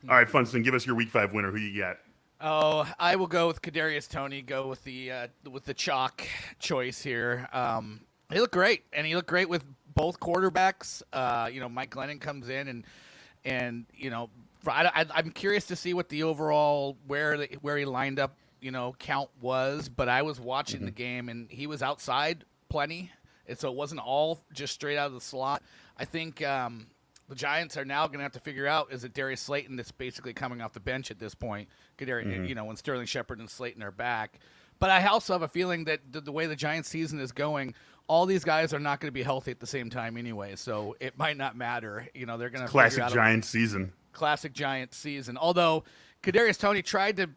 All right, Funston, give us your Week 5 winner. Who you got? Oh, I will go with Kadarius Toney. Go with the chalk choice here. He looked great, and he looked great with both quarterbacks. Mike Glennon comes in, and I'm curious to see what the overall where he lined up, count was. But I was watching the game, and he was outside plenty, and so it wasn't all just straight out of the slot. I think the Giants are now going to have to figure out, is it Darius Slayton that's basically coming off the bench at this point? When Sterling Shepard and Slayton are back. But I also have a feeling that the way the Giants season is going, all these guys are not going to be healthy at the same time anyway, so it might not matter. They're going to classic Giants season. Classic Giants season. Although Kadarius Toney tried to,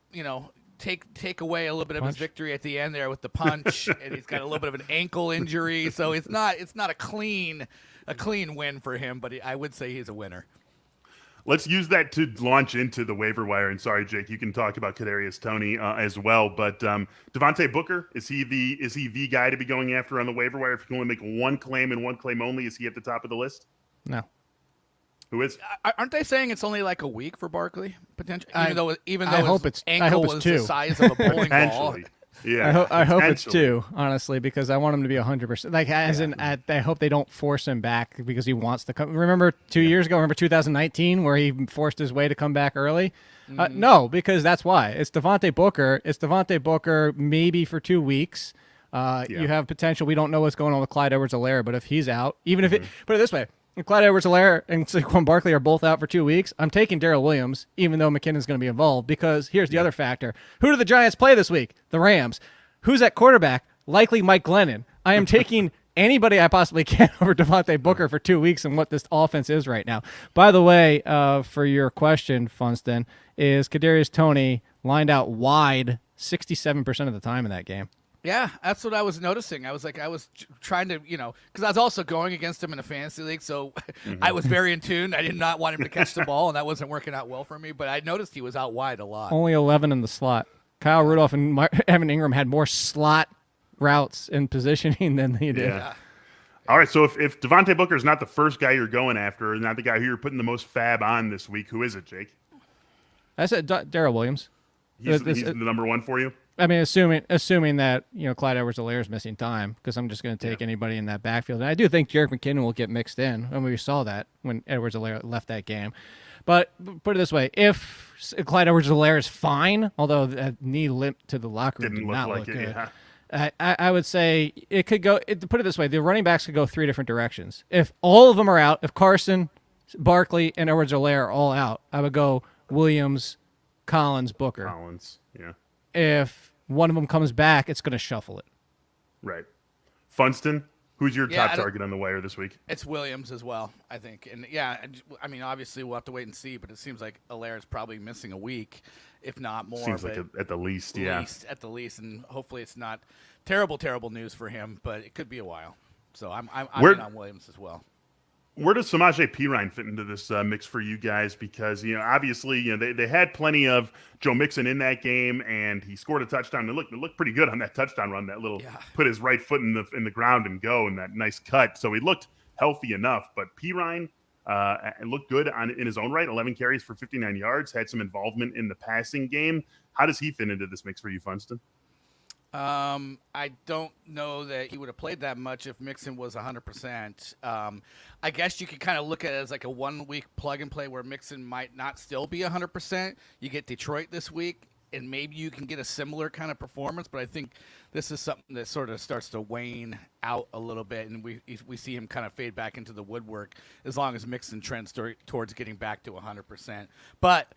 take away a little bit of his victory at the end there with the punch, and he's got a little bit of an ankle injury, so it's not a clean win for him, but I would say he's a winner. Let's use that to launch into the waiver wire. And sorry, Jake, you can talk about Kadarius Toney as well. But Devontae Booker, is he the guy to be going after on the waiver wire? If you can only make one claim and one claim only, is he at the top of the list? No. Who is? Aren't they saying it's only like a week for Barkley potentially? Even though I hope his it's ankle was two. the size of a bowling ball. Yeah, I hope it's 2, honestly, because I want him to be 100%. I hope they don't force him back because he wants to come. Remember 2 years ago? Remember 2019 where he forced his way to come back early? No, because that's why. It's Devontae Booker. It's Devontae Booker maybe for 2 weeks. You have potential. We don't know what's going on with Clyde Edwards-Helaire, but if he's out, even if put it this way, if Clyde Edwards-Helaire and Saquon Barkley are both out for 2 weeks, I'm taking Darrel Williams, even though McKinnon's going to be involved, because here's the other factor. Who do the Giants play this week? The Rams. Who's at quarterback? Likely Mike Glennon. I am taking anybody I possibly can over Devontae Booker for 2 weeks and what this offense is right now. By the way, for your question, Funston, is Kadarius Toney lined out wide 67% of the time in that game. Yeah, that's what I was noticing. I was trying to, because I was also going against him in a fantasy league, so I was very in tune. I did not want him to catch the ball, and that wasn't working out well for me, but I noticed he was out wide a lot. Only 11 in the slot. Kyle Rudolph and Evan Ingram had more slot routes and positioning than he did. Yeah. All right, so if Devontae Booker is not the first guy you're going after, not the guy who you're putting the most fab on this week, who is it, Jake? I said Darrel Williams. He's the number one for you? I mean, assuming that Clyde Edwards-Helaire is missing time, because I'm just going to take anybody in that backfield. And I do think Jerick McKinnon will get mixed in, and we saw that when Edwards-Helaire left that game. But put it this way: if Clyde Edwards-Helaire is fine, although that knee limp to the locker room did not look good, I would say it could go. Put it this way: the running backs could go 3 different directions. If all of them are out, if Carson, Barkley, and Edwards-Helaire are all out, I would go Williams, Collins, Booker. Collins, yeah. If one of them comes back, it's going to shuffle it. Right. Funston, who's your top target on the wire this week? It's Williams as well, I think. And, obviously we'll have to wait and see, but it seems like Helaire is probably missing a week, if not more. Seems like at the least, yeah. At the least, and hopefully it's not terrible news for him, but it could be a while. So I'm in on Williams as well. Where does Samaje Perine fit into this mix for you guys? Because, obviously, they had plenty of Joe Mixon in that game, and he scored a touchdown. It looked pretty good on that touchdown run, that little put his right foot in the ground and go, and that nice cut. So he looked healthy enough. But Perine looked good in his own right, 11 carries for 59 yards, had some involvement in the passing game. How does he fit into this mix for you, Funston? I don't know that he would have played that much if Mixon was 100%. I guess you could kind of look at it as like a 1 week plug and play where Mixon might not still be 100%. You get Detroit this week, and maybe you can get a similar kind of performance, but I think this is something that sort of starts to wane out a little bit, and we see him kind of fade back into the woodwork as long as Mixon trends towards getting back to 100%. But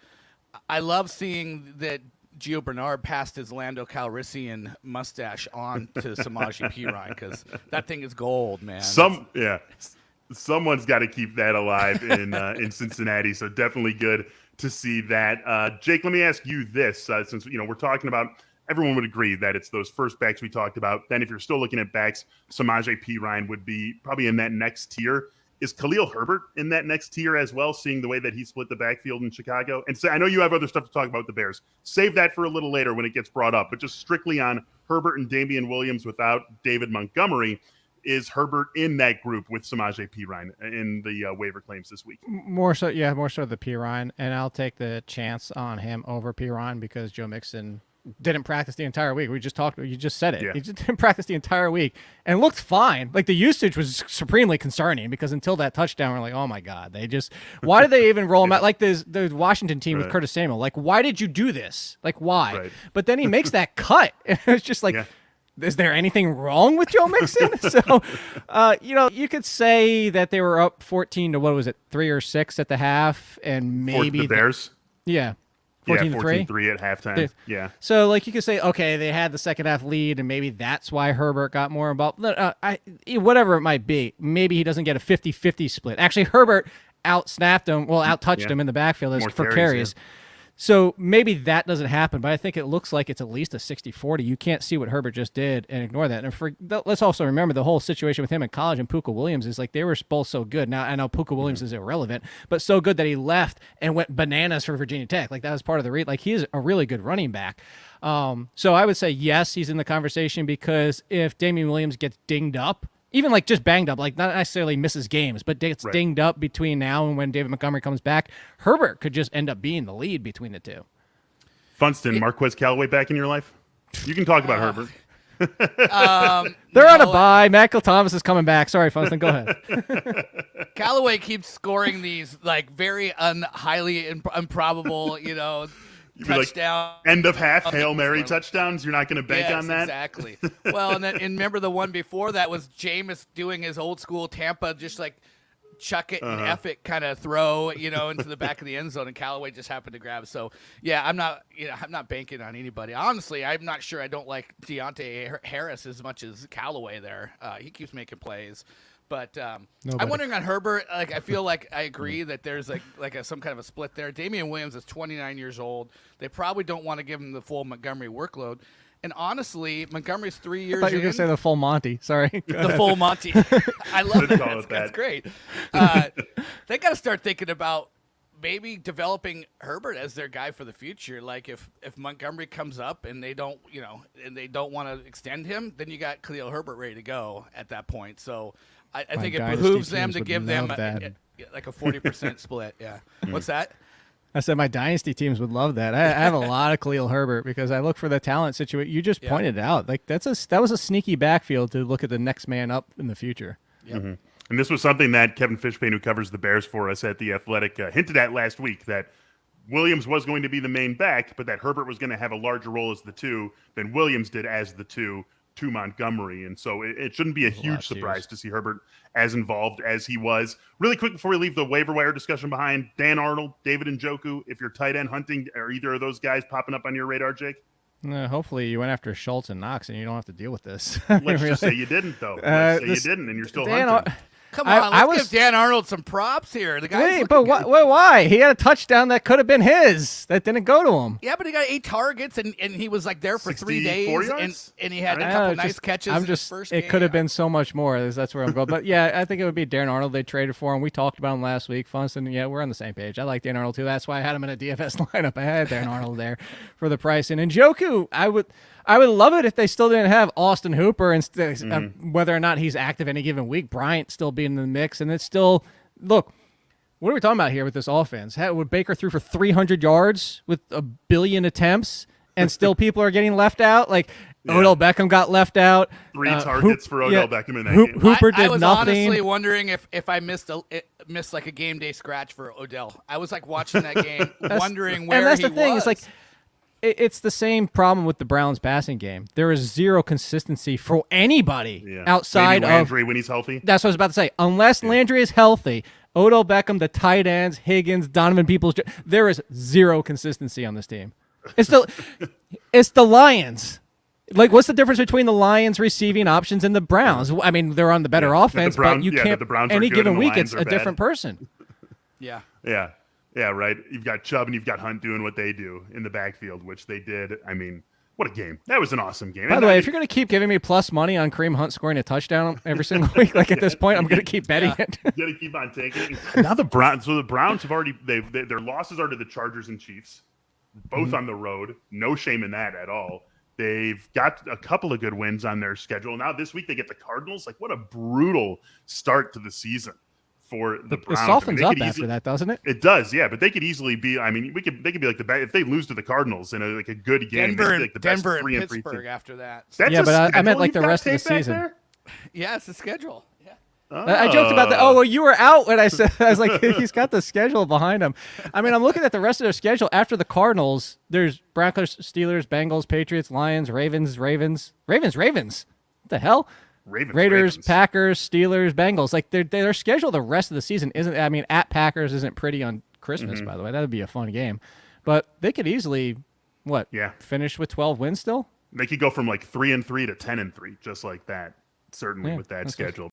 I love seeing that Gio Bernard passed his Lando Calrissian mustache on to Samaje Perine, because that thing is gold, man. Someone's got to keep that alive in Cincinnati, so definitely good to see that. Jake, let me ask you this, since we're talking about, everyone would agree that it's those first backs we talked about. Then if you're still looking at backs, Samaje Perine would be probably in that next tier. Is Khalil Herbert in that next tier as well, seeing the way that he split the backfield in Chicago? And so I know you have other stuff to talk about with the Bears. Save that for a little later when it gets brought up. But just strictly on Herbert and Damian Williams without David Montgomery, is Herbert in that group with Samaje Perine in the waiver claims this week? More so the Perine, and I'll take the chance on him over Perine because Joe Mixon didn't practice the entire week. You just said it. Yeah. He just didn't practice the entire week and looked fine. Like the usage was supremely concerning because until that touchdown, we're like, oh my God, why did they even roll him out? Like the Washington team with Curtis Samuel. Like, why did you do this? Like, why? Right. But then he makes that cut. And it's just like, is there anything wrong with Joe Mixon? So, you could say that they were up 14 to, what was it, 3 or 6 at the half, and maybe the Bears. 14 to 3 at halftime. Yeah. So, like, you could say, okay, they had the second half lead, and maybe that's why Herbert got more involved. Whatever it might be, maybe he doesn't get a 50-50 split. Actually, Herbert out-touched him in the backfield for carries. So maybe that doesn't happen, but I think it looks like it's at least a 60-40. You can't see what Herbert just did and ignore that. And let's also remember the whole situation with him in college and Puka Williams is like they were both so good. Now, I know Puka Williams is irrelevant, but so good that he left and went bananas for Virginia Tech. Like that was part of the like he is a really good running back. So I would say yes, he's in the conversation because if Damian Williams gets dinged up, even like just banged up, like not necessarily misses games, but gets dinged up between now and when David Montgomery comes back, Herbert could just end up being the lead between the two. Funston, Marquez Callaway back in your life? You can talk about Herbert. They're on a bye. Michael Thomas is coming back. Sorry, Funston, go ahead. Callaway keeps scoring these like very highly improbable, touchdown. Like, end of half, Hail Mary touchdowns. You're not going to bank on that? Exactly. Well, and remember the one before that was Jameis doing his old school Tampa, just like chuck it and F it kind of throw, into the back of the end zone, and Callaway just happened to grab. So yeah, I'm not banking on anybody. Honestly, I'm not sure. I don't like Deontay Harris as much as Callaway there. He keeps making plays. But I'm wondering on Herbert. Like I feel like I agree that there's some kind of a split there. Damian Williams is 29 years old. They probably don't want to give him the full Montgomery workload. And honestly, Montgomery's 3 years. I thought you were going to say the full Monty. Sorry, the full Monty. I love that. That's great. They got to start thinking about maybe developing Herbert as their guy for the future. Like if Montgomery comes up and they don't want to extend him, then you got Khalil Herbert ready to go at that point. So. I think it behooves them to give them like a 40% split. Yeah. What's that? I said my dynasty teams would love that. I have a lot of Khalil Herbert because I look for the talent situation. You just pointed it out. Like that was a sneaky backfield to look at the next man up in the future. Yep. Mm-hmm. And this was something that Kevin Fishbane, who covers the Bears for us at The Athletic, hinted at last week, that Williams was going to be the main back, but that Herbert was going to have a larger role as the 2 than Williams did as the 2 to Montgomery. And so it shouldn't be a huge surprise to see Herbert as involved as he was. Really quick before we leave the waiver wire discussion behind, Dan Arnold, David Njoku, if you're tight end hunting, are either of those guys popping up on your radar, Jake? Hopefully you went after Schultz and Knox and you don't have to deal with this. Let's just say you didn't, though. Let's say you didn't, and you're still hunting. Come on, let's give Dan Arnold some props here. The guy. Why? He had a touchdown that could have been his that didn't go to him. Yeah, but he got 8 targets and he was like there for 3 days and he had a couple nice catches. in his first game. It could have been so much more. That's where I'm going. But yeah, I think it would be Dan Arnold. They traded for him. We talked about him last week. Funston, yeah, we're on the same page. I like Dan Arnold too. That's why I had him in a DFS lineup. I had Dan Arnold there for the price. And Njoku, I would love it if they still didn't have Austin Hooper and whether or not he's active any given week. Bryant still being in the mix, and it's still look. What are we talking about here with this offense? Would Baker threw for 300 yards with 1 billion attempts, and still people are getting left out? Like Odell Beckham got left out. 3 targets for Odell Beckham in that game. Hooper did nothing. I was honestly wondering if I missed like a game day scratch for Odell. I was like watching that game, wondering where he was. And that's the thing. It's like. It's the same problem with the Browns passing game. There is zero consistency for anybody outside Maybe Landry when he's healthy. That's what I was about to say. Unless Landry is healthy, Odell Beckham, the tight ends, Higgins, Donovan Peoples, there is zero consistency on this team. It's the Lions. Like, what's the difference between the Lions receiving options and the Browns? I mean, they're on the better offense, but you can't. Any given week, it's a different person. Yeah. Yeah. Yeah, right. You've got Chubb and you've got Hunt doing what they do in the backfield, which they did. I mean, what a game. That was an awesome game. By the way, if you're going to keep giving me plus money on Kareem Hunt scoring a touchdown every single week, like at this point, I'm going to keep betting it. You're going to keep on taking it. Now the Browns have already, their losses are to the Chargers and Chiefs, both on the road. No shame in that at all. They've got a couple of good wins on their schedule. Now this week they get the Cardinals. Like, what a brutal start to the season for the Browns. It softens up after easily, that, doesn't it? It does, yeah. But they could easily be. I mean, they could be like if they lose to the Cardinals in a good game. Denver, like the Denver, best 3 and and 3 Pittsburgh team. after that. That's yeah, but I meant like the you've got rest of the tape back season. there? Yeah, it's the schedule. Yeah. I joked about that. Oh, well, you were out when I said, I was like, he's got the schedule behind him. I mean, I'm looking at the rest of their schedule. After the Cardinals, there's Broncos, Steelers, Bengals, Patriots, Lions, Ravens. What the hell? Raiders, Packers, Steelers, Bengals. Like their schedule the rest of the season isn't, I mean, at Packers isn't pretty on Christmas, by the way. That would be a fun game. But they could easily, finish with 12 wins still? They could go from like 3-3 to 10-3, just like that. Certainly with that that's schedule.